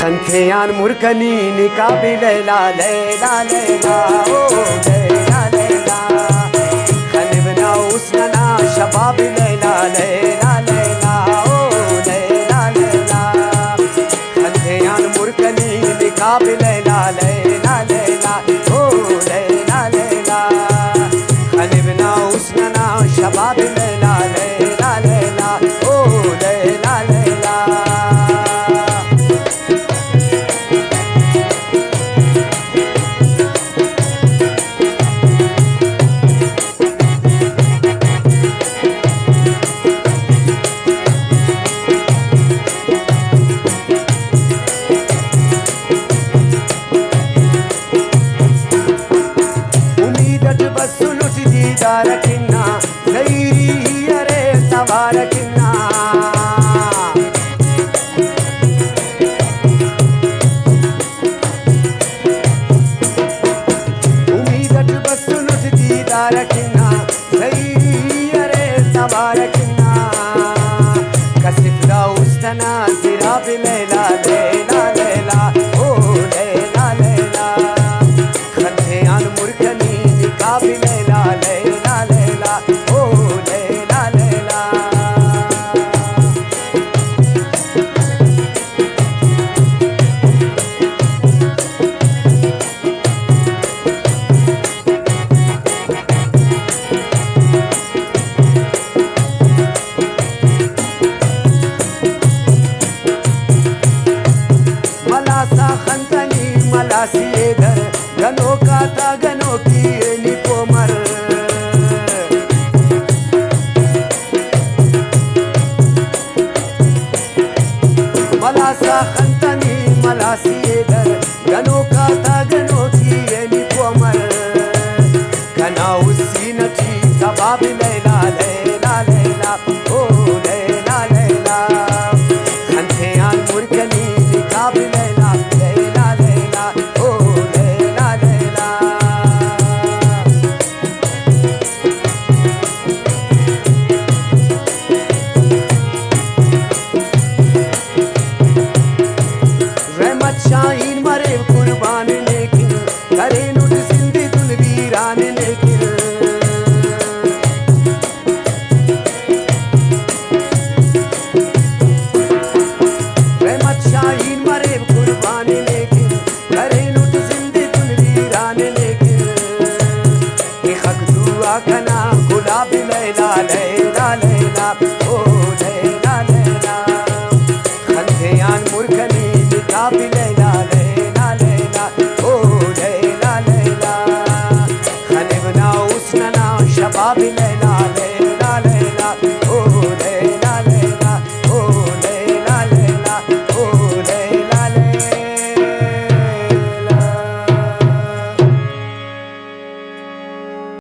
خنتيان مركنين كابي ليلى ليلى ليلى ليلى ليلى خنبنا وسننا شباب ليلى ليلى ليلى ليلى ليلى خنتيان مركنين كابي ليلى ليلى ليلى ليلى ليلى خنبنا وسننا شباب ليلى ليلى ليلى ليلى ليلى داركنا غيري يا ريت تباركنا أميدك بس نجدي داركنا غيري يا ريت تباركنا كسف دوستنا زراب ليلى ليلى ليلى ليلى ليلى خنتيان مركنين كابي ليلى ليلى ليلى ليلى ليلى मलासा खंतनी मलासी इधर गनो का था गनो की निपोमर मलासा खंतनी मलासी इधर गनो का था गनो की निपोमर गना उसी नची कबाब लैला लैला लैला लैला लैला खंतेयान मुर्गनी निकाब लैला लैला लैला लैला लैला रहमत शाहीन मरे कुर्बान लेकिन करे नुट जिंदी दुल वीरान लेकिन रहमत शाहीन मरे कुर्बान लेकिन करे नुट जिंदी दुल वीरान लेकिन हक दुआ कना गुलाब लैला लैला लैला लैला लैला खंतेयान मुर्गनी निकाब लैला